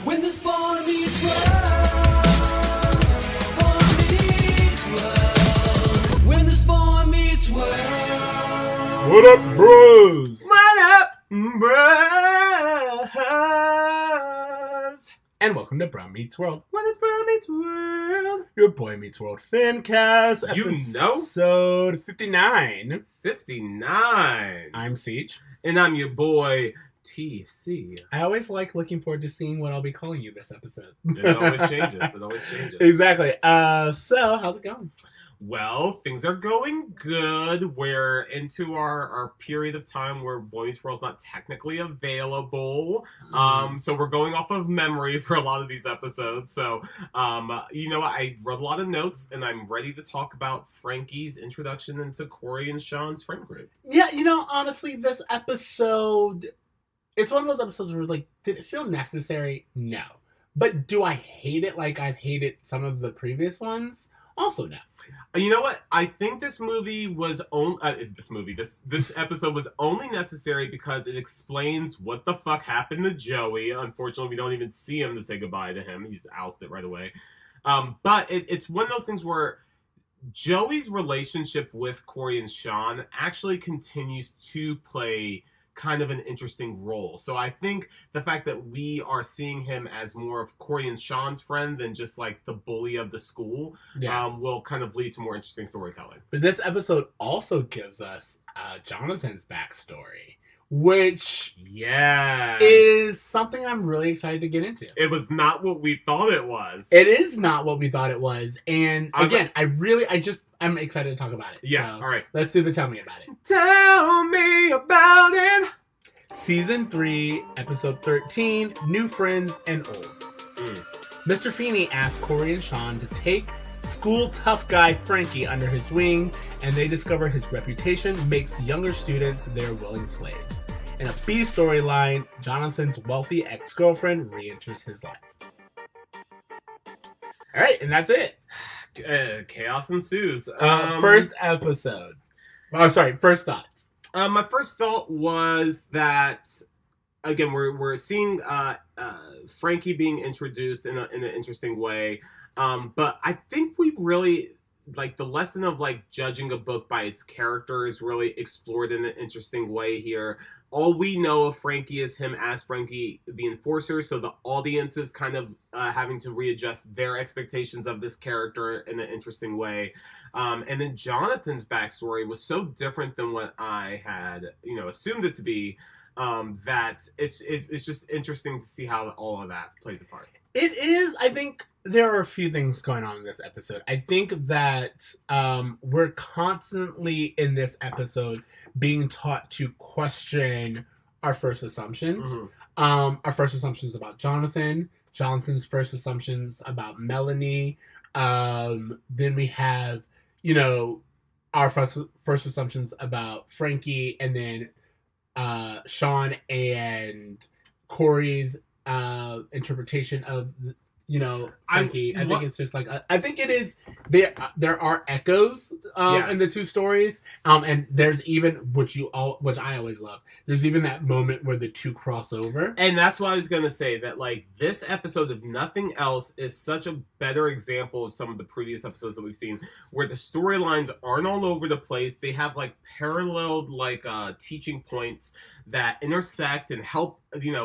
When this boy meets world, boy meets world. When this boy meets world. What up, bros? What up, bros? And welcome to Bro Meets World. What is Bro Meets World? Your Boy Meets World fan cast. Episode 59. 59. I'm Siege. And I'm your boy, TC. I always like looking forward to seeing what I'll be calling you this episode. It always changes. Exactly. So, how's it going? Well, things are going good. We're into our period of time where Boy Meets World's not technically available. So we're going off of memory for a lot of these episodes. So, you know what? I wrote a lot of notes, and I'm ready to talk about Frankie's introduction into Corey and Sean's friend group. Yeah, honestly, this episode, it's one of those episodes where, like, did it feel necessary? No. But do I hate it like I've hated some of the previous ones? Also no. You know what? I think this episode was only necessary because it explains what the fuck happened to Joey. Unfortunately, we don't even see him to say goodbye to him. He's ousted right away. But it's one of those things where Joey's relationship with Corey and Sean actually continues to play kind of an interesting role. So I think the fact that we are seeing him as more of Corey and Sean's friend than just like the bully of the school will kind of lead to more interesting storytelling. But this episode also gives us Jonathan's backstory, which is something I'm really excited to get into. It was not what we thought it was. It is not what we thought it was. And again, I'm excited to talk about it. Yeah, so all right. Let's do the Tell Me About It. Tell me about it. Season 3, Episode 13, New Friends and Old. Mr. Feeney asks Corey and Sean to take school tough guy Frankie under his wing, and they discover his reputation makes younger students their willing slaves. In a B storyline, Jonathan's wealthy ex-girlfriend re-enters his life. Alright, and that's it. Chaos ensues. First episode. Oh, sorry, first thoughts. My first thought was that, again, we're seeing Frankie being introduced in an interesting way. But I think we really, like, the lesson of, like, judging a book by its character is really explored in an interesting way here. All we know of Frankie is him as Frankie the Enforcer, so the audience is kind of having to readjust their expectations of this character in an interesting way. And then Jonathan's backstory was so different than what I had, assumed it to be, that it's just interesting to see how all of that plays a part. It is. I think there are a few things going on in this episode. I think that we're constantly in this episode being taught to question our first assumptions. Our first assumptions about Jonathan, Jonathan's first assumptions about Melanie. Then we have, our first assumptions about Frankie, and then Sean and Corey's interpretation of Frankie. I think it's just like I think it is there are echoes in the two stories, and there's even which I always love. There's even that moment where the two cross over, and that's what I was gonna say. That like this episode, if nothing else, is such a better example of some of the previous episodes that we've seen, where the storylines aren't all over the place. They have like paralleled teaching points that intersect and help.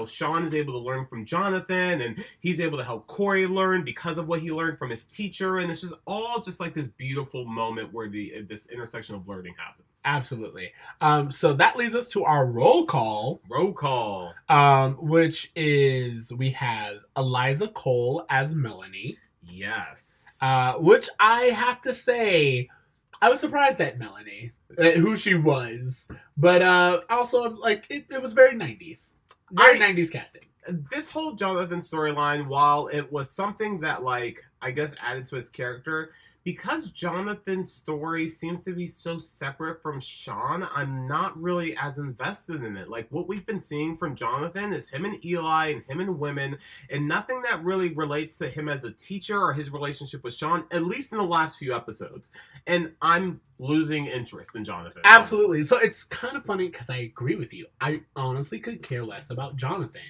Sean is able to learn from Jonathan, and he's able to help Corey learn because of what he learned from his teacher, and it's just all just like this beautiful moment where this intersection of learning happens. Absolutely. So that leads us to our roll call. Which is we have Eliza Cole as Melanie. Yes. Which I have to say, I was surprised at Melanie, who she was, but also like it was very 90s. Very 90s casting. This whole Jonathan storyline, while it was something that, like, I guess added to his character, because Jonathan's story seems to be so separate from Sean, I'm not really as invested in it. Like, what we've been seeing from Jonathan is him and Eli and him and women, and nothing that really relates to him as a teacher or his relationship with Sean, at least in the last few episodes. And I'm losing interest in Jonathan. Absolutely. Honestly. So it's kind of funny because I agree with you. I honestly could care less about Jonathan.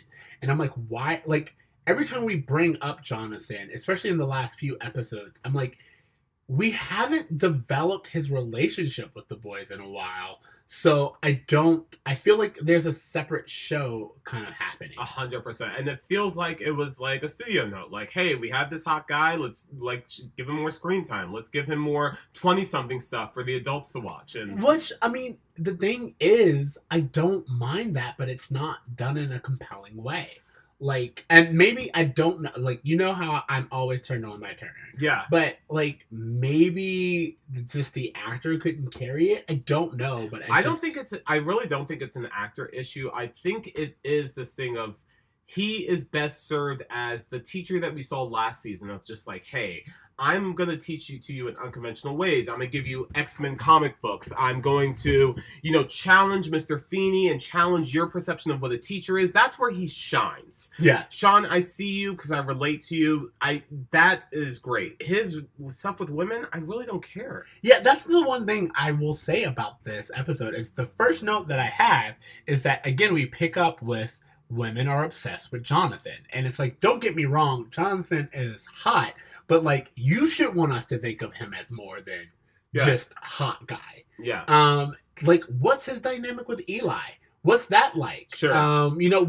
And I'm like, why? Like, every time we bring up Jonathan, especially in the last few episodes, I'm like, we haven't developed his relationship with the boys in a while. So I feel like there's a separate show kind of happening. 100%. And it feels like it was like a studio note. Like, hey, we have this hot guy. Let's give him more screen time. Let's give him more 20-something stuff for the adults to watch. And Which, I mean, the thing is, I don't mind that, but it's not done in a compelling way. Like, and maybe I don't know, like, you know how I'm always turned on by Turner. yeah. But, like, maybe just the actor couldn't carry it. I don't know, but I really don't think it's an actor issue. I think it is this thing of he is best served as the teacher that we saw last season of just like, hey, I'm going to teach you in unconventional ways. I'm going to give you X-Men comic books. I'm going to, challenge Mr. Feeney and challenge your perception of what a teacher is. That's where he shines. Yeah. Sean, I see you because I relate to you. That is great. His stuff with women, I really don't care. Yeah, that's the one thing I will say about this episode is the first note that I have is that, again, we pick up with women are obsessed with Jonathan. And it's like, don't get me wrong, Jonathan is hot, but like, you should want us to think of him as more than just hot guy. Yeah. Like, what's his dynamic with Eli? What's that like? Sure. We know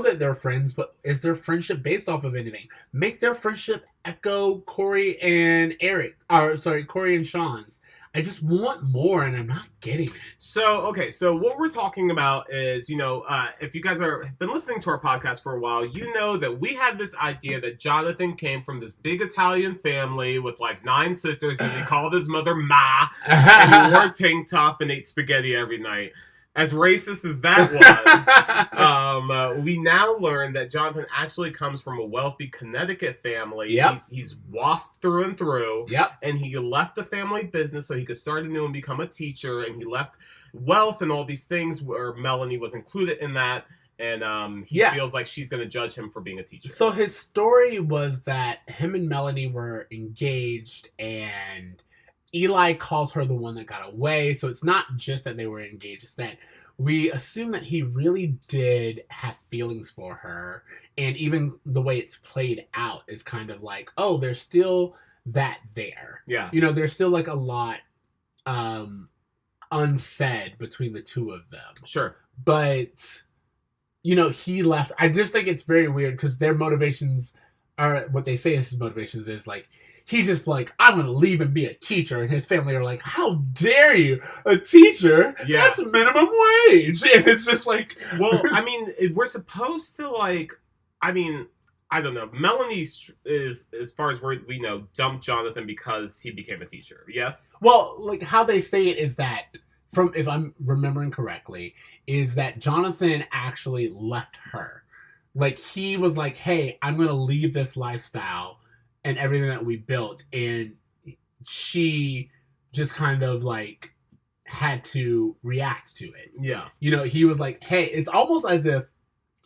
that they're friends, but is their friendship based off of anything? Make their friendship echo Corey and Sean's. I just want more, and I'm not getting it. So what we're talking about is, if you guys have been listening to our podcast for a while, you know that we had this idea that Jonathan came from this big Italian family with like 9 sisters, and he called his mother Ma, and he wore a tank top and ate spaghetti every night. As racist as that was, we now learn that Jonathan actually comes from a wealthy Connecticut family. Yep. He's WASP through and through. Yep. And he left the family business so he could start anew and become a teacher. And he left wealth and all these things where Melanie was included in that. And he feels like she's going to judge him for being a teacher. So his story was that him and Melanie were engaged and Eli calls her the one that got away. So it's not just that they were engaged. It's that we assume that he really did have feelings for her. And even the way it's played out is kind of like, oh, there's still that there. Yeah. There's still like a lot unsaid between the two of them. Sure. But, he left. I just think it's very weird because their motivations are, what they say is his motivations is like, he just like, I'm going to leave and be a teacher. And his family are like, how dare you? A teacher? Yeah. That's minimum wage. And it's just like... Well, I mean, we're supposed to like... I mean, I don't know. Melanie is, as far as we know, dumped Jonathan because he became a teacher. Yes? Well, like how they say it is that, if I'm remembering correctly, is that Jonathan actually left her. Like he was like, hey, I'm going to leave this lifestyle and everything that we built, and she just kind of like had to react to it. Yeah. He was like, hey, it's almost as if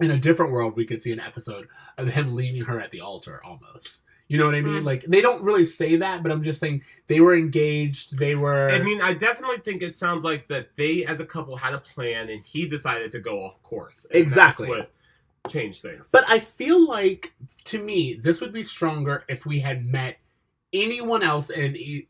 in a different world we could see an episode of him leaving her at the altar almost. You know what I mean? Like, they don't really say that, but I'm just saying they were engaged, they were... I mean, I definitely think it sounds like that they, as a couple, had a plan, and he decided to go off course. And exactly. That's what changed things. But I feel like, to me, this would be stronger if we had met anyone else in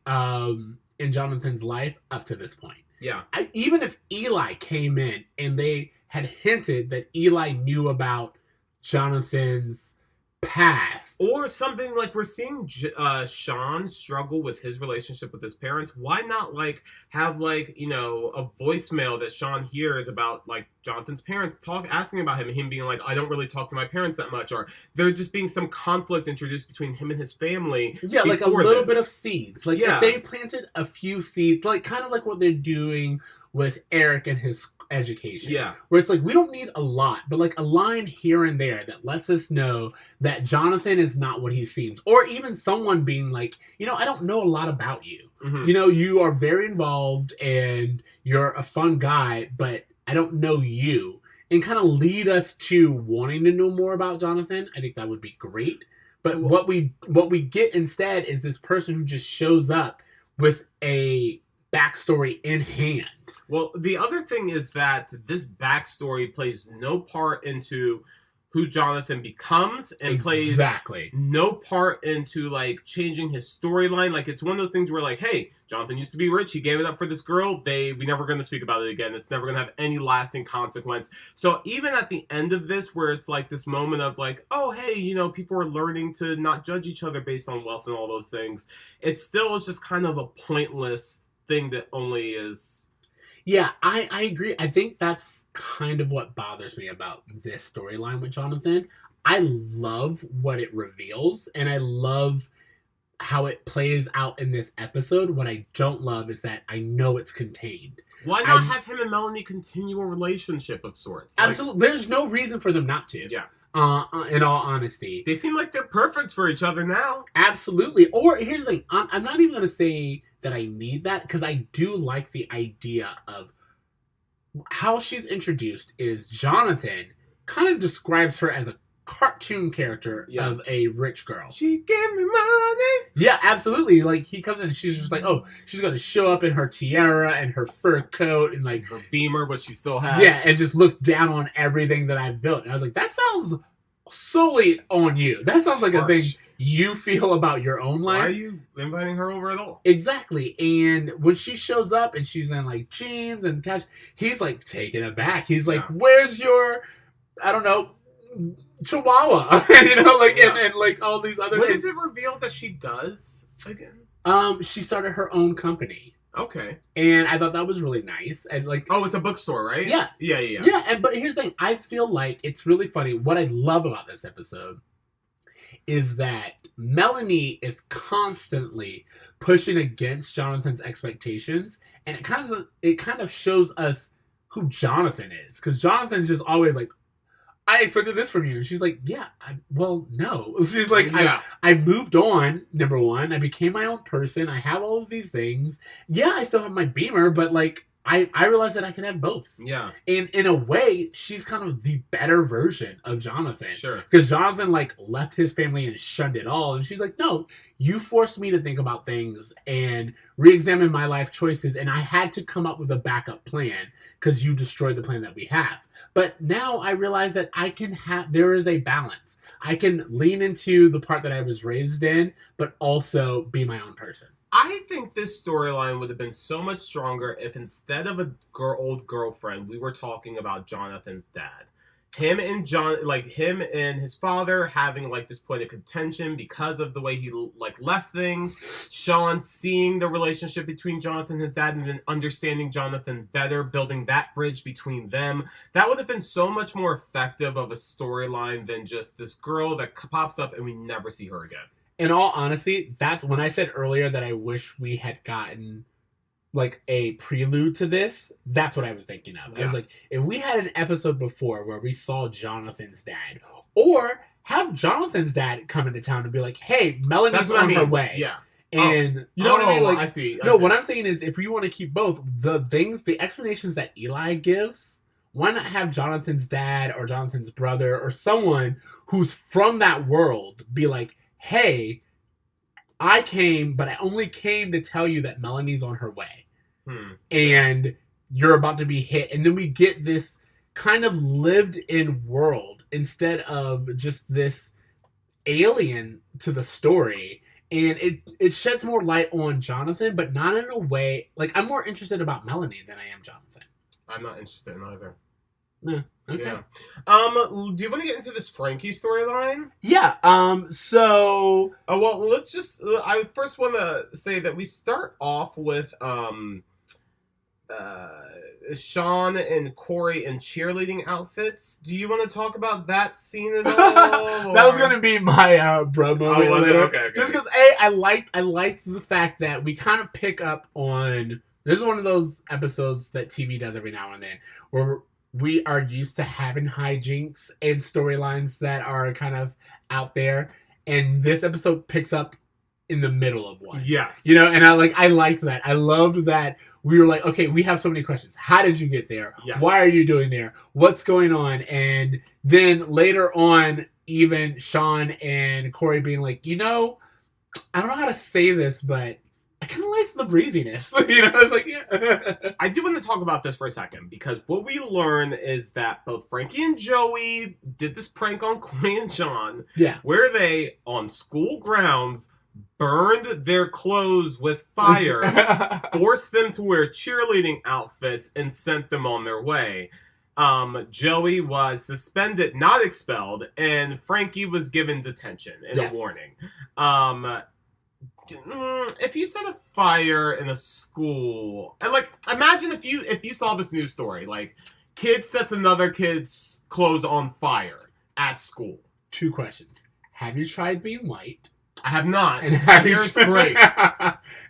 Jonathan's life up to this point. Yeah. Even if Eli came in and they had hinted that Eli knew about Jonathan's past. Or something like we're seeing Sean struggle with his relationship with his parents. Why not like have like, a voicemail that Sean hears about like Jonathan's parents asking about him and him being like, I don't really talk to my parents that much, or there just being some conflict introduced between him and his family. Yeah, like a little bit of seeds. Like if they planted a few seeds, like kind of like what they're doing with Eric and his education. Yeah. Where it's like, we don't need a lot, but like a line here and there that lets us know that Jonathan is not what he seems. Or even someone being like, I don't know a lot about you. Mm-hmm. You are very involved and you're a fun guy, but I don't know you. And kind of lead us to wanting to know more about Jonathan. I think that would be great. But what we get instead is this person who just shows up with a backstory in hand. Well, the other thing is that this backstory plays no part into who Jonathan becomes and plays exactly no part into like changing his storyline. Like it's one of those things where like, hey, Jonathan used to be rich, he gave it up for this girl, we never gonna speak about it again. It's never gonna have any lasting consequence. So even at the end of this, where it's like this moment of like, oh hey, you know, people are learning to not judge each other based on wealth and all those things, it still is just kind of a pointless thing that only is. Yeah, I agree. I think that's kind of what bothers me about this storyline with Jonathan. I love what it reveals, and I love how it plays out in this episode. What I don't love is that I know it's contained. Why not have him and Melanie continue a relationship of sorts? Absolutely. There's no reason for them not to. Yeah. In all honesty. They seem like they're perfect for each other now. Absolutely. Or here's the thing. I'm not even going to say that I need that, because I do like the idea of how she's introduced is Jonathan kind of describes her as a cartoon character of a rich girl. She gave me money. Yeah, absolutely. Like he comes in and she's just like, oh, she's going to show up in her tiara and her fur coat and like her Beamer, but she still has. Yeah, and just look down on everything that I've built. And I was like, that sounds solely on you. That sounds like a thing you feel about your own life. Why are you inviting her over at all? Exactly. And when she shows up and she's in like jeans and cash, he's like taken aback. He's like, where's your, I don't know, Chihuahua? You know, like and like all these other When things. is it revealed that she does again? She started her own company. Okay. And I thought that was really nice. And like, oh, it's a bookstore, right? Yeah. Yeah. And but here's the thing. I feel like it's really funny. What I love about this episode is that Melanie is constantly pushing against Jonathan's expectations, and it kind of shows us who Jonathan is, because Jonathan's just always like, I expected this from you. And she's like, yeah, well, no. She's like, I moved on, number one. I became my own person. I have all of these things. Yeah, I still have my Beamer, but like, I realized that I can have both. Yeah. And in a way, she's kind of the better version of Jonathan. Sure. Because Jonathan, like, left his family and shunned it all. And she's like, no, you forced me to think about things and re-examine my life choices. And I had to come up with a backup plan because you destroyed the plan that we have. But now I realize that there is a balance. I can lean into the part that I was raised in, but also be my own person. I think this storyline would have been so much stronger if instead of a old girlfriend, we were talking about Jonathan's dad. Him and his father having like this point of contention because of the way he like left things. Sean seeing the relationship between Jonathan and his dad and then understanding Jonathan better, building that bridge between them. That would have been so much more effective of a storyline than just this girl that pops up and we never see her again. In all honesty, that's when I said earlier that I wish we had gotten like a prelude to this. That's what I was thinking of. I was like, if we had an episode before where we saw Jonathan's dad, or have Jonathan's dad come into town and be like, hey, Melanie's on her way. Yeah. And you know what I mean? Like, I see. What I'm saying is if you want to keep both, the explanations that Eli gives, why not have Jonathan's dad or Jonathan's brother or someone who's from that world be like, hey, I came, but I only came to tell you that Melanie's on her way. And you're about to be hit. And then we get this kind of lived-in world instead of just this alien to the story. And it sheds more light on Jonathan, but not in a way... Like, I'm more interested about Melanie than I am Jonathan. I'm not interested in either. No. Okay. Yeah. Do you want to get into this Frankie storyline? Yeah. So. Oh well, let's just. I first want to say that we start off with Sean and Corey in cheerleading outfits. Do you want to talk about that scene at all? That was going to be my bro moment. Oh, was it? Okay. Just because I liked the fact that we kind of pick up on. This is one of those episodes that TV does every now and then, where we are used to having hijinks and storylines that are kind of out there, and this episode picks up in the middle of one. Yes. You know, and I liked that. I loved that we were like, okay, we have so many questions. How did you get there? Yeah. Why are you doing there? What's going on? And then later on, even Sean and Corey being like, you know, I don't know how to say this, but I kind of like it's the breeziness. It's like, yeah. I do want to talk about this for a second, because what we learn is that both Frankie and Joey did this prank on Corey and Sean, Yeah. where they, on school grounds, burned their clothes with fire, forced them to wear cheerleading outfits, and sent them on their way. Joey was suspended, not expelled, and Frankie was given detention and a warning. If you set a fire in a school, and like, imagine if you saw this news story, like, kid sets another kid's clothes on fire at school. 2 questions. Have you tried being white? I have not. And I hear it's great.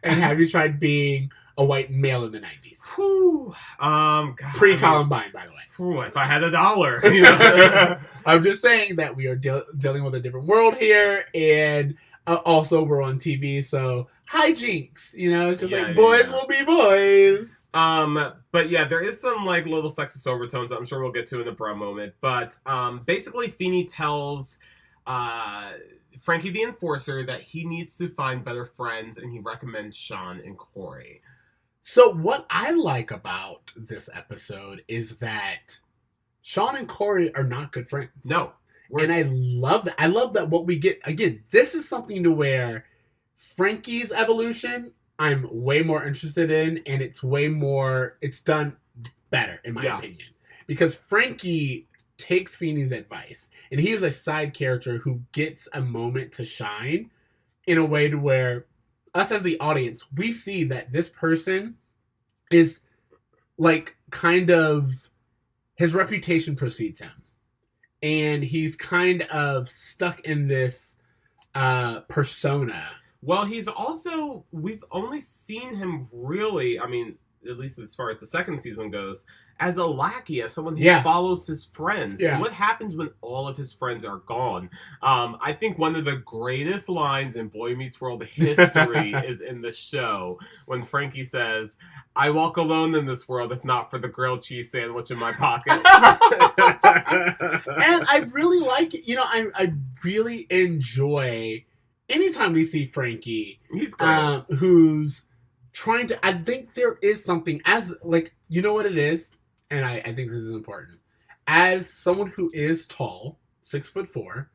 And have you tried being a white male in the 90s? Whew. God, Pre-Columbine, by the way. Whew, if I had $1, I'm just saying that we are dealing with a different world here, and also we're on TV, so hijinks. It's just boys will be boys. But yeah, there is some like little sexist overtones that I'm sure we'll get to in the bro moment. But basically, Feeney tells Frankie the Enforcer that he needs to find better friends, and he recommends Sean and Corey. So what I like about this episode is that Sean and Corey are not good friends. No. And I love that. I love that what we get, again, this is something to where Frankie's evolution, I'm way more interested in, and it's done better, in my opinion. Because Frankie takes Feeney's advice, and he is a side character who gets a moment to shine in a way to where us as the audience, we see that this person is like kind of, his reputation precedes him. And he's kind of stuck in this persona. Well, he's also, we've only seen him really, I mean, at least as far as the second season goes, as a lackey, as someone who follows his friends. And what happens when all of his friends are gone? I think one of the greatest lines in Boy Meets World history is in the show when Frankie says, "I walk alone in this world if not for the grilled cheese sandwich in my pocket." And I really like it. I really enjoy anytime we see Frankie. He's great. Who's trying to, I think there is something as, like, you know what it is? And I think this is important. As someone who is tall, 6'4",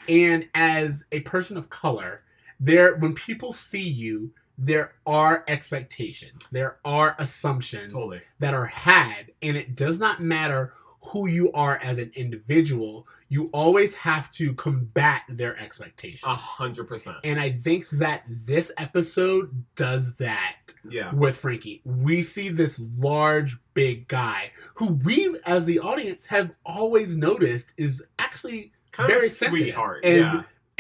and as a person of color, when people see you, there are expectations. There are assumptions that are had, and it does not matter who you are as an individual. You always have to combat their expectations. 100%. And I think that this episode does that with Frankie. We see this large, big guy who we, as the audience, have always noticed is actually kind very of a sweetheart.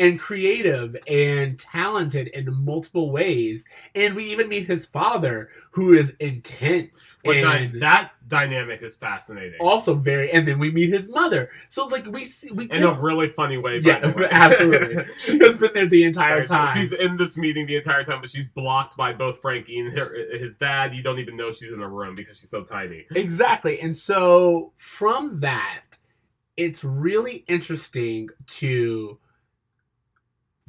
And creative and talented in multiple ways. And we even meet his father, who is intense. That dynamic is fascinating. Also and then we meet his mother. So, like, in a really funny way, by the way. Absolutely. She has been there the entire time. She's in this meeting the entire time, but she's blocked by both Frankie and his dad. You don't even know she's in a room because she's so tiny. Exactly. And so, from that, it's really interesting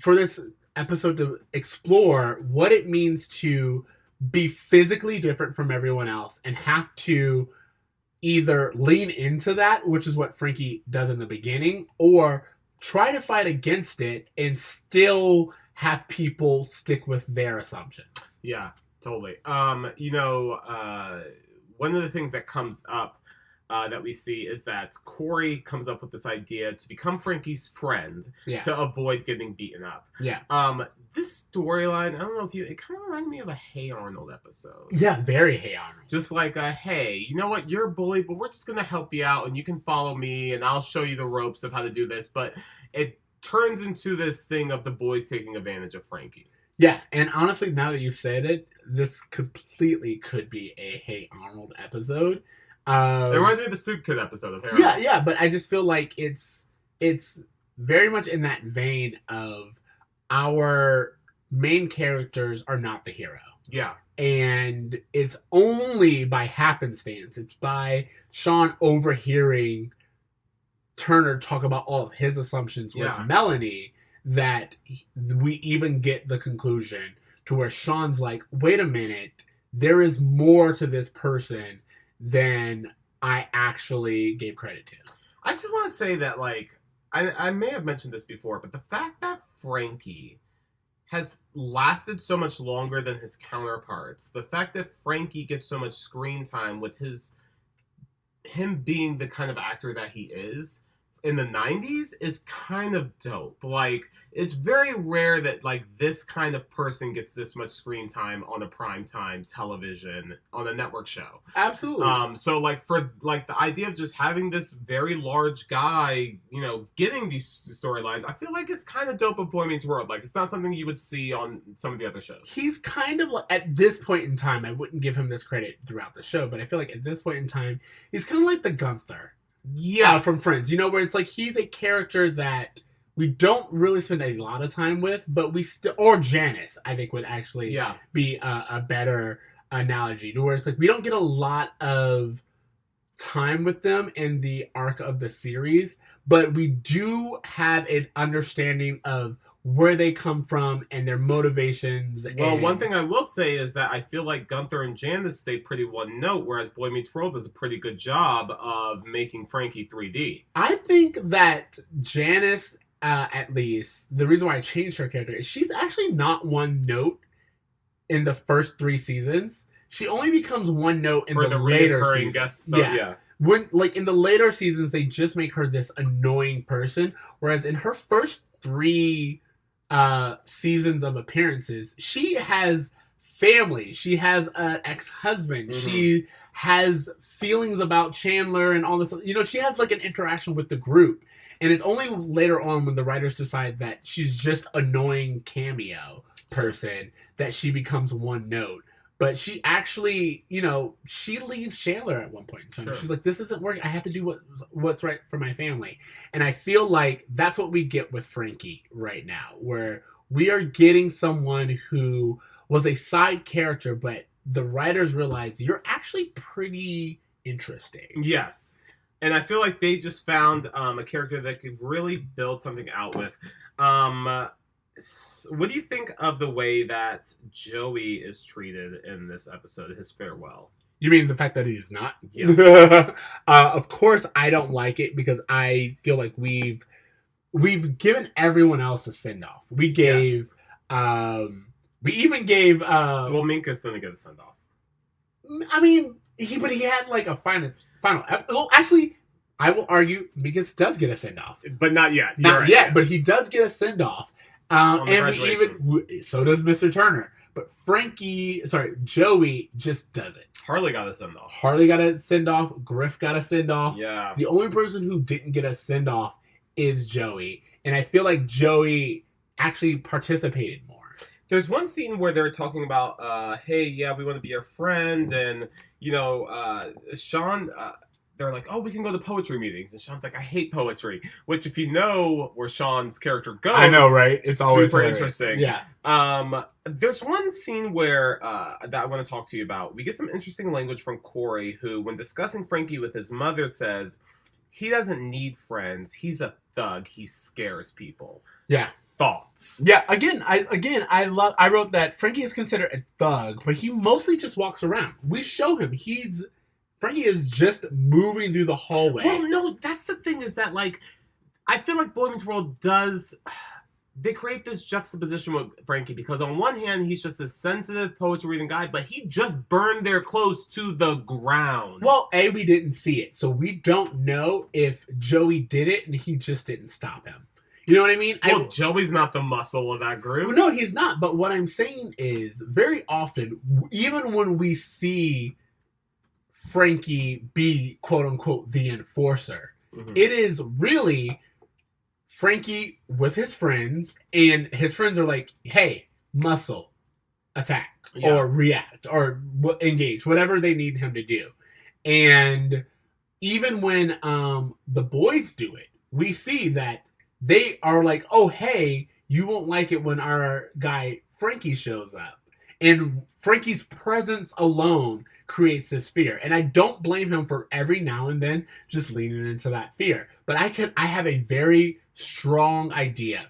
for this episode to explore what it means to be physically different from everyone else and have to either lean into that, which is what Frankie does in the beginning, or try to fight against it and still have people stick with their assumptions. Yeah, totally. One of the things that comes up that we see is that Corey comes up with this idea to become Frankie's friend to avoid getting beaten up. Yeah. This storyline, I don't know it kind of reminded me of a Hey Arnold episode. Yeah, very Hey Arnold. Just like, hey, you know what? You're a bully, but we're just going to help you out, and you can follow me, and I'll show you the ropes of how to do this. But it turns into this thing of the boys taking advantage of Frankie. Yeah, and honestly, now that you've said it, this completely could be a Hey Arnold episode. It reminds me of the Soup Kid episode of Harold. Yeah, but I just feel like it's very much in that vein of our main characters are not the hero. Yeah. And it's only by happenstance. It's by Sean overhearing Turner talk about all of his assumptions with Melanie that we even get the conclusion to where Sean's like, wait a minute, there is more to this person than I actually gave credit to. I just want to say that, like, I may have mentioned this before, but the fact that Frankie has lasted so much longer than his counterparts, the fact that Frankie gets so much screen time with him being the kind of actor that he is in the 90s is kind of dope. Like, it's very rare that, like, this kind of person gets this much screen time on a primetime television on a network show. Absolutely. So, like, for, like, the idea of just having this very large guy, you know, getting these storylines, I feel like it's kind of dope of Boy Meets World. Like, it's not something you would see on some of the other shows. He's kind of like, at this point in time, I wouldn't give him this credit throughout the show, but I feel like at this point in time, he's kind of like the Gunther. Yeah, from Friends, you know, where it's like he's a character that we don't really spend a lot of time with, but we still, or Janice, I think would actually be a better analogy, to where it's like we don't get a lot of time with them in the arc of the series, but we do have an understanding of where they come from and their motivations. Well, one thing I will say is that I feel like Gunther and Janice stay pretty one note, whereas Boy Meets World does a pretty good job of making Frankie 3D. I think that Janice, at least, the reason why I changed her character is she's actually not one note in the first 3 seasons. She only becomes one note in the later seasons. Guest stuff, yeah. When, like, in the later seasons, they just make her this annoying person, whereas in her first 3 seasons of appearances, she has family, she has an ex-husband, she has feelings about Chandler and all this, you know, she has like an interaction with the group, and it's only later on when the writers decide that she's just annoying cameo person that she becomes one note. But she actually, you know, she leaves Chandler at one point in time. Sure. She's like, this isn't working. I have to do what's right for my family. And I feel like that's what we get with Frankie right now, where we are getting someone who was a side character, but the writers realize you're actually pretty interesting. Yes. And I feel like they just found a character that could really build something out with. What do you think of the way that Joey is treated in this episode, his farewell? You mean the fact that he's not? Yes. Of course, I don't like it because I feel like we've given everyone else a send off. We gave, we even gave. Well, Minka's gonna get a send off. I mean, he had like a final. Well, actually, I will argue Minkus does get a send off, but not yet. Not yet, but he does get a send off. And so does Mr. Turner. But Joey just doesn't. Harley got a send off. Harley got a send off. Griff got a send off. Yeah. The only person who didn't get a send off is Joey. And I feel like Joey actually participated more. There's one scene where they're talking about, hey, yeah, we want to be your friend. And, you know, Sean, they're like, oh, we can go to poetry meetings. And Sean's like, I hate poetry. Which, if you know where Sean's character goes, I know, right? It's always super hilarious. interesting. Yeah. There's one scene where that I want to talk to you about. We get some interesting language from Corey, who, when discussing Frankie with his mother, says he doesn't need friends. He's a thug. He scares people. Yeah. Thoughts? Yeah. I wrote that Frankie is considered a thug, but he mostly just walks around. We show him Frankie is just moving through the hallway. Well, no, that's the thing, is that, like, I feel like Boy Meets World does... They create this juxtaposition with Frankie, because on one hand, he's just a sensitive poetry reading guy, but he just burned their clothes to the ground. Well, we didn't see it, so we don't know if Joey did it and he just didn't stop him. You know what I mean? Well, Joey's not the muscle of that group. No, he's not. But what I'm saying is, very often, even when we see Frankie be, quote unquote, the enforcer, it is really Frankie with his friends, and his friends are like, hey, muscle, attack, or react, or engage, whatever they need him to do. And even when the boys do it, we see that they are like, oh, hey, you won't like it when our guy Frankie shows up. And Frankie's presence alone creates this fear. And I don't blame him for every now and then just leaning into that fear. But I have a very strong idea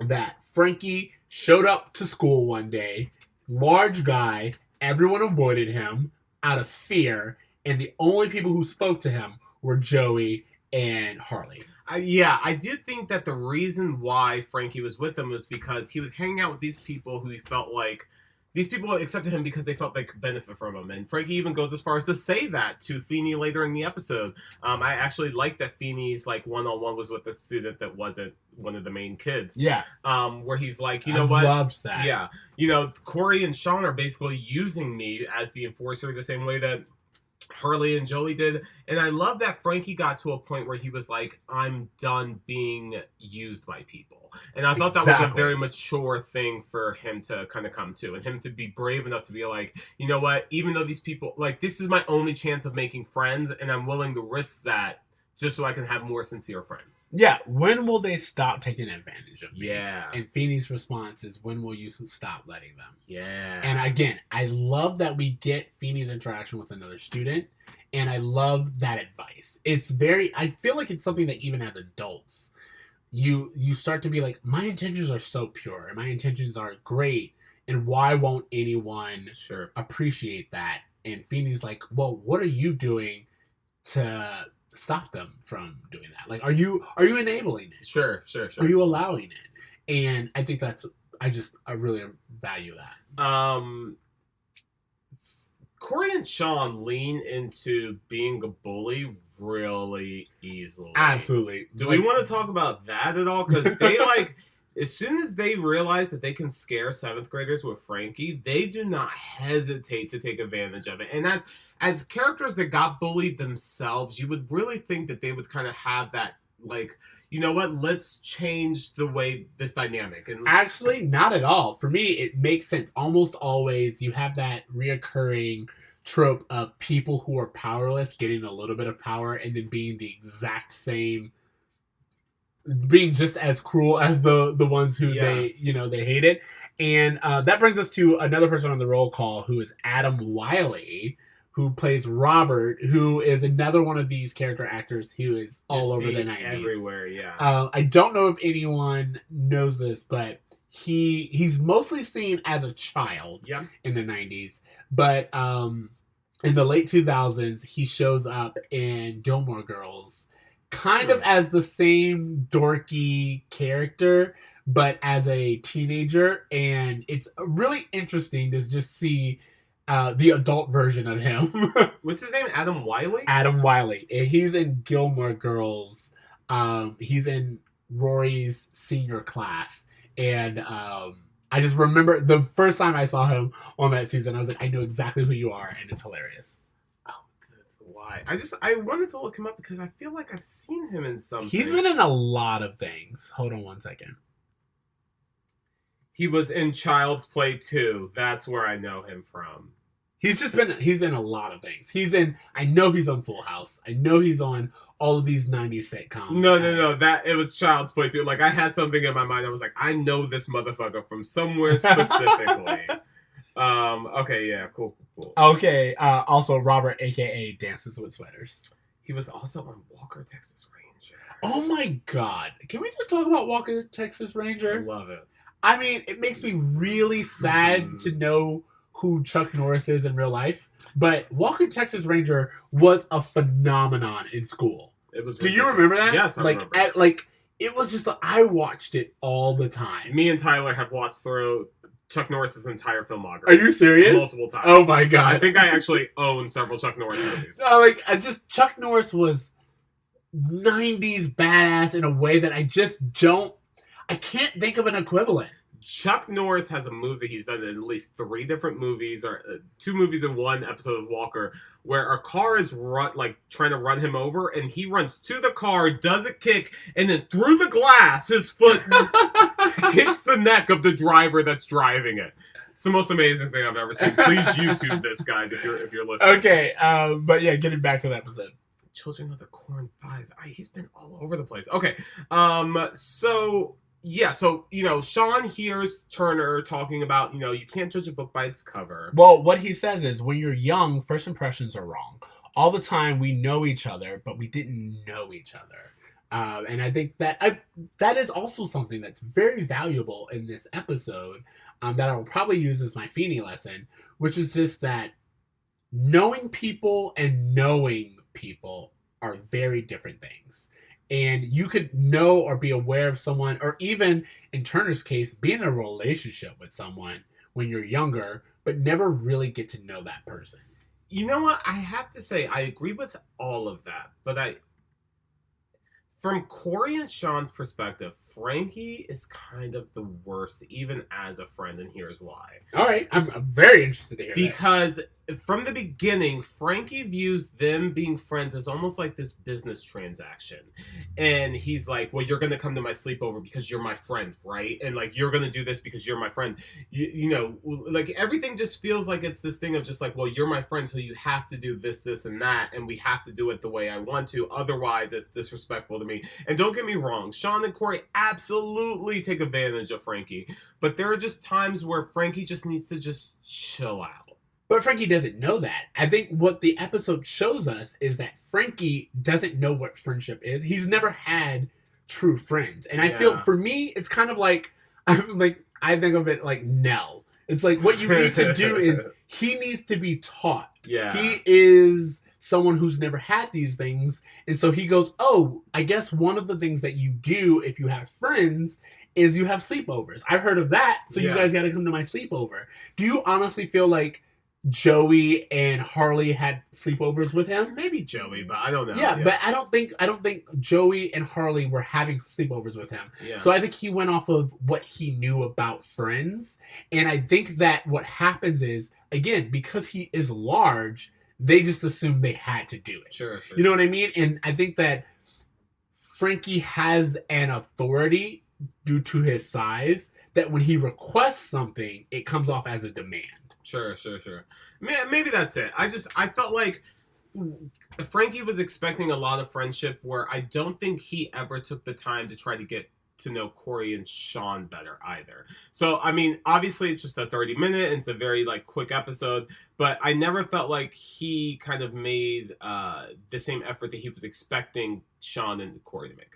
that Frankie showed up to school one day large guy. Everyone avoided him out of fear, and the only people who spoke to him were Joey and Harley. Yeah, I do think that the reason why Frankie was with them was because he was hanging out with these people who he felt like these people accepted him because they felt they could benefit from him. And Frankie even goes as far as to say that to Feeney later in the episode. I actually like that Feeney's like one-on-one was with a student that wasn't one of the main kids. Yeah. Where he's like, you know what? I loved that. Yeah. Corey and Sean are basically using me as the enforcer the same way that Harley and Joey did. And I love that Frankie got to a point where he was like, I'm done being used by people. And I thought that was a very mature thing for him to kind of come to, and him to be brave enough to be like, you know what, even though these people, like, this is my only chance of making friends, and I'm willing to risk that just so I can have more sincere friends. Yeah, when will they stop taking advantage of me? Yeah. And Feeney's response is, when will you stop letting them? Yeah. And again, I love that we get Feeney's interaction with another student, and I love that advice. It's very, I feel like it's something that even as adults, you start to be like, my intentions are so pure, and my intentions are great, and why won't anyone appreciate that? And Feeney's like, well, what are you doing to stop them from doing that? Like, are you enabling it? Sure. Are you allowing it? And I think I really value that. Corey and Sean lean into being a bully really easily. Absolutely. Do we want to talk about that at all? Because they as soon as they realize that they can scare 7th graders with Frankie, they do not hesitate to take advantage of it. And as characters that got bullied themselves, you would really think that they would kind of have that, like, you know what, let's change the way this dynamic. And actually, not at all. For me, it makes sense. Almost always you have that reoccurring trope of people who are powerless getting a little bit of power and then being the exact same, being just as cruel as the ones who they hated. And that brings us to another person on the roll call, who is Adam Wiley, who plays Robert, who is another one of these character actors who is all over the 90s. Everywhere, yeah. I don't know if anyone knows this, but he's mostly seen as a child in the 90s. But in the late 2000s, he shows up in Gilmore Girls, kind of as the same dorky character, but as a teenager. And it's really interesting to just see the adult version of him. What's his name? Adam Wiley? Adam Wiley. And he's in Gilmore Girls. He's in Rory's senior class. And I just remember the first time I saw him on that season, I was like, I know exactly who you are, and it's hilarious. Oh, good. Why? I wanted to look him up because I feel like I've seen him in something. He's been in a lot of things. Hold on one second. He was in Child's Play 2. That's where I know him from. He's in a lot of things. I know he's on Full House. I know he's on all of these 90s sitcoms. No. It was Child's Play 2. Like, I had something in my mind. I was like, I know this motherfucker from somewhere specifically. Okay, yeah, cool. Okay, also Robert, a.k.a. Dances with Sweaters. He was also on Walker, Texas Ranger. Oh my god. Can we just talk about Walker, Texas Ranger? I love it. I mean, it makes me really sad to know who Chuck Norris is in real life, but Walker, Texas Ranger was a phenomenon in school. It was. Do you remember that? Yes, I remember. It was just I watched it all the time. Me and Tyler have watched through Chuck Norris's entire filmography. Are you serious? Multiple times. Oh my god! I think I actually own several Chuck Norris movies. No, Chuck Norris was 90s badass in a way that I can't think of an equivalent. Chuck Norris has a movie he's done in at least 3 different movies, or 2 movies in one episode of Walker, where a car is trying to run him over, and he runs to the car, does a kick, and then through the glass, his foot kicks the neck of the driver that's driving it. It's the most amazing thing I've ever seen. Please YouTube this, guys, if you're listening. Okay, but yeah, getting back to that episode. Children of the Corn 5. He's been all over the place. Okay, so Sean hears Turner talking about, you can't judge a book by its cover. Well, what he says is, when you're young, first impressions are wrong. All the time we know each other, but we didn't know each other. And I think that is also something that's very valuable in this episode, that I will probably use as my Feeny lesson, which is just that knowing people and knowing people are very different things. And you could know or be aware of someone, or even in Turner's case, be in a relationship with someone when you're younger, but never really get to know that person. You know what? I have to say, I agree with all of that, but from Corey and Sean's perspective, Frankie is kind of the worst, even as a friend, and here's why. All right, I'm very interested to hear Because from the beginning, Frankie views them being friends as almost like this business transaction. And he's like, well, you're going to come to my sleepover because you're my friend, right? And like, you're going to do this because you're my friend. You know, like everything just feels like it's this thing of just like, well, you're my friend, so you have to do this, this, and that. And we have to do it the way I want to. Otherwise, it's disrespectful to me. And don't get me wrong, Sean and Corey absolutely take advantage of Frankie. But there are just times where Frankie just needs to just chill out. But Frankie doesn't know that. I think what the episode shows us is that Frankie doesn't know what friendship is. He's never had true friends. And I feel, for me, it's kind of like, I think of it like Nell. It's like what you need to do is he needs to be taught. Yeah. He is someone who's never had these things. And so he goes, oh, I guess one of the things that you do if you have friends is you have sleepovers. I've heard of that. So you guys got to come to my sleepover. Do you honestly feel like Joey and Harley had sleepovers with him? Maybe Joey, but I don't know. Yeah, but I don't think Joey and Harley were having sleepovers with him. Yeah. So I think he went off of what he knew about friends. And I think that what happens is, again, because he is large, they just assume they had to do it. Sure. You know what I mean? And I think that Frankie has an authority due to his size that when he requests something, it comes off as a demand. Sure. Maybe that's it. I felt like Frankie was expecting a lot of friendship where I don't think he ever took the time to try to get to know Corey and Sean better either. So, I mean, obviously it's just a 30-minute and it's a very, like, quick episode, but I never felt like he kind of made the same effort that he was expecting Sean and Corey to make.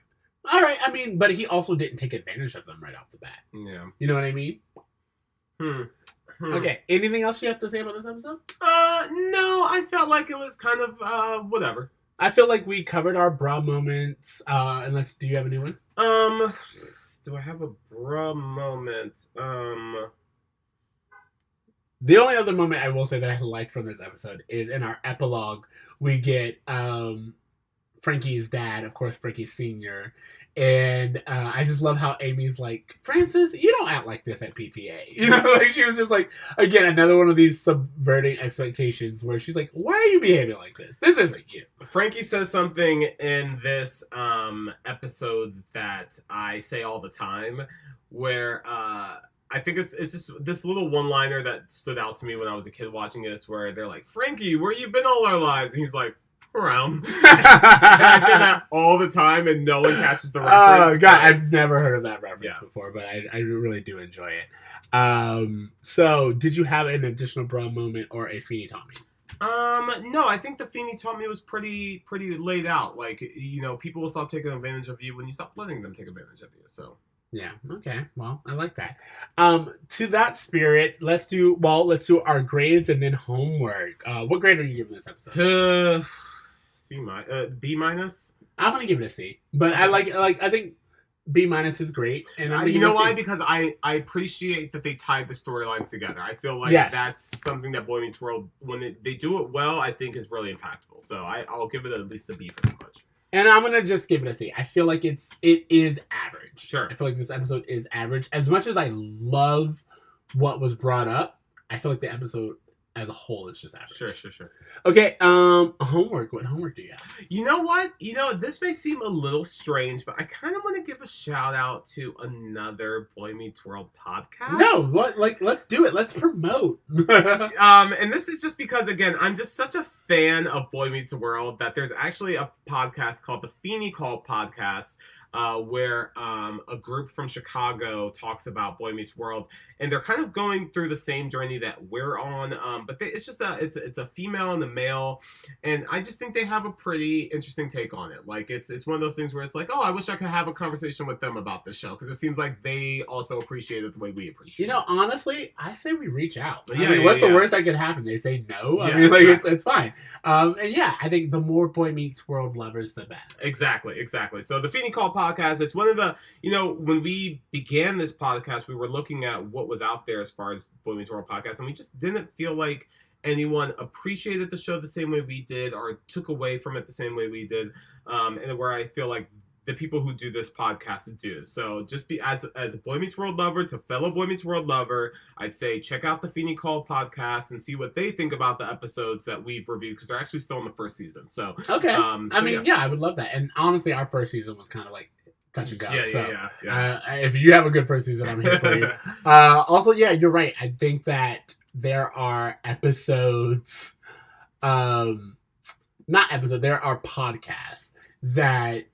All right, I mean, but he also didn't take advantage of them right off the bat. Yeah. You know what I mean? Okay, anything else you have to say about this episode? No, I felt like it was kind of, whatever. I feel like we covered our bra moments, unless, do you have a new one? Do I have a bra moment? The only other moment I will say that I liked from this episode is in our epilogue, we get, Frankie's dad, of course, Frankie Sr., and I just love how Amy's like, Francis, you don't act like this at PTA. You know, like she was just like, again, another one of these subverting expectations where she's like, why are you behaving like this? This isn't you. Frankie says something in this episode that I say all the time, where I think it's just this little one-liner that stood out to me when I was a kid watching this, where they're like, Frankie, where you been all our lives? And he's like, around. And I say that all the time and no one catches the reference. Oh God, I've never heard of that reference before, but I really do enjoy it. So did you have an additional bra moment or a Feeny taught me? No, I think the Feeny taught me was pretty laid out. Like, you know, people will stop taking advantage of you when you stop letting them take advantage of you. So yeah, okay. Well, I like that. To that spirit, let's do our grades and then homework. What grade are you giving this episode? B minus. I'm gonna give it a C, but I think B minus is great. And you know why? Because I appreciate that they tied the storylines together. I feel like that's something that Boy Meets World, when they do it well, I think is really impactful. So I'll give it at least a B for that much. And I'm gonna just give it a C. I feel like it is average. Sure. I feel like this episode is average. As much as I love what was brought up, I feel like the episode as a whole is just average. Sure. Okay, homework. What homework do you have? You know what? This may seem a little strange, but I kind of want to give a shout out to another Boy Meets World podcast. No, let's do it. Let's promote. And this is just because, again, I'm just such a fan of Boy Meets World that there's actually a podcast called the Feeny Call Podcast. where a group from Chicago talks about Boy Meets World, and they're kind of going through the same journey that we're on. But it's just it's a female and a male, and I just think they have a pretty interesting take on it. Like it's one of those things where it's like, oh, I wish I could have a conversation with them about this show, because it seems like they also appreciate it the way we appreciate it. Honestly, I say we reach out. Yeah, I mean, what's the worst that could happen? They say no. I mean, like it's fine. And yeah, I think the more Boy Meets World lovers, the better. Exactly. So the Feeding Call podcast, it's one of the, when we began this podcast, we were looking at what was out there as far as Boy Meets World podcast, and we just didn't feel like anyone appreciated the show the same way we did, or took away from it the same way we did, and where I feel like the people who do this podcast do. So just be as a Boy Meets World lover to fellow Boy Meets World lover, I'd say check out the Feeny Call podcast and see what they think about the episodes that we've reviewed, because they're actually still in the first season. So okay, I would love that. And honestly, our first season was kind of like touch and go. If you have a good first season, I'm here for you. Also, yeah, you're right. I think that there are episodes, there are podcasts that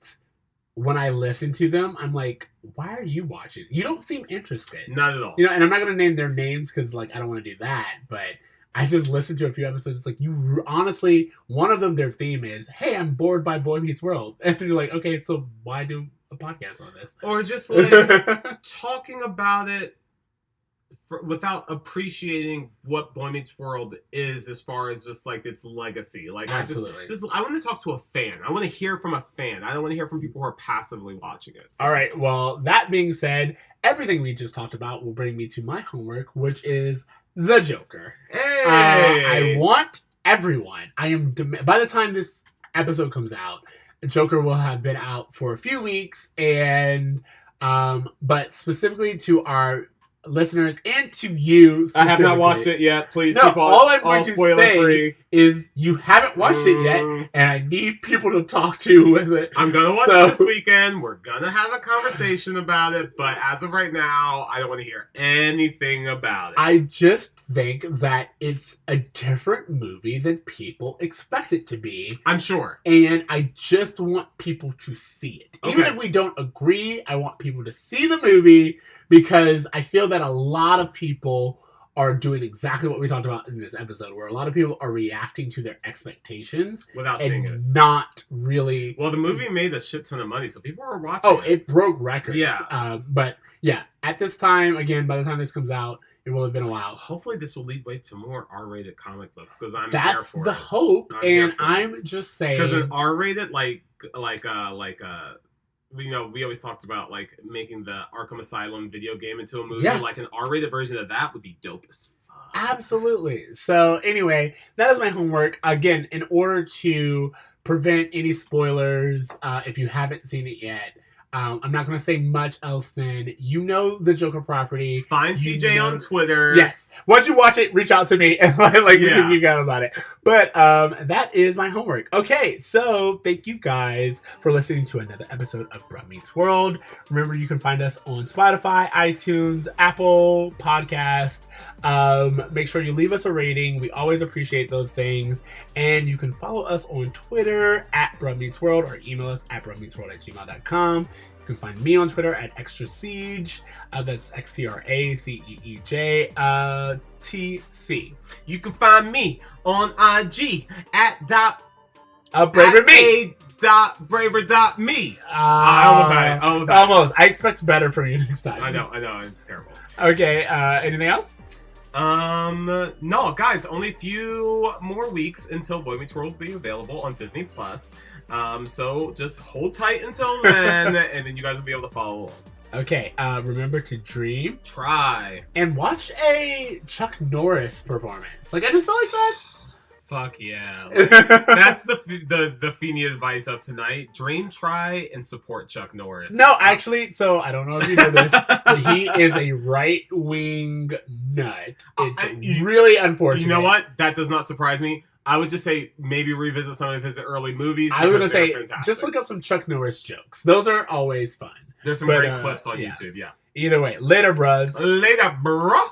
when I listen to them, I'm like, why are you watching? You don't seem interested. Not at all. And I'm not going to name their names because, like, I don't want to do that, but I just listened to a few episodes. It's like, honestly, one of them, their theme is, hey, I'm bored by Boy Meets World. And you're like, okay, so why do a podcast on this? Or just, like, talking about it without appreciating what Boy Meets World is as far as just like its legacy. Like absolutely. I want to talk to a fan. I want to hear from a fan. I don't want to hear from people who are passively watching it. So. All right. Well, that being said, everything we just talked about will bring me to my homework, which is the Joker. Hey! I want everyone. By the time this episode comes out, Joker will have been out for a few weeks, and but specifically to our listeners and to you, I have not watched it yet. Please keep all I'm going to spoiler say free. Is you haven't watched it yet, and I need people to talk to with it. I'm gonna watch it this weekend. We're gonna have a conversation about it, but as of right now, I don't want to hear anything about it. I just think that it's a different movie than people expect it to be. I'm sure, and I just want people to see it, even if we don't agree. I want people to see the movie, because I feel that a lot of people are doing exactly what we talked about in this episode, where a lot of people are reacting to their expectations without seeing it. Not really. Well, the movie made a shit ton of money, so people are watching. Oh, it broke records. Yeah. But yeah, at this time, again, by the time this comes out, it will have been a while. Hopefully, this will lead way to more R-rated comic books, because I'm That's here for the it. hope, and I'm just saying, because an R-rated we always talked about like making the Arkham Asylum video game into a movie. Yes. Like an R-rated version of that would be dope as fuck. Absolutely. So anyway, that is my homework. Again, in order to prevent any spoilers, if you haven't seen it yet, I'm not going to say much else than the Joker property. Find CJ on Twitter. Yes. Once you watch it, reach out to me and we can geek out about it. But that is my homework. Okay, so thank you guys for listening to another episode of Bruh Meets World. Remember, you can find us on Spotify, iTunes, Apple Podcast. Make sure you leave us a rating. We always appreciate those things. And you can follow us on Twitter at Bruh Meets World, or email us at bruhmeetsworld@gmail.com. You can find me on Twitter at Extra Siege. That's XTRACEEJ You can find me on IG at braver.me. Almost. I expect better from you next time. I know. It's terrible. Okay. Anything else? No, guys. Only a few more weeks until Boy Meets World will be available on Disney Plus. So just hold tight until then, and then you guys will be able to follow along. Okay, remember to dream, try, and watch a Chuck Norris performance. Like, I just felt like that. Fuck yeah. That's the Feeny advice of tonight. Dream, try, and support Chuck Norris. No, actually, so I don't know if you know this, but he is a right-wing nut. It's really unfortunate. You know what? That does not surprise me. I would just say maybe revisit some of his early movies. I was going to say, just look up some Chuck Norris jokes. Those are always fun. There's some great clips on YouTube, yeah. Either way, later, bros. Later, bruh.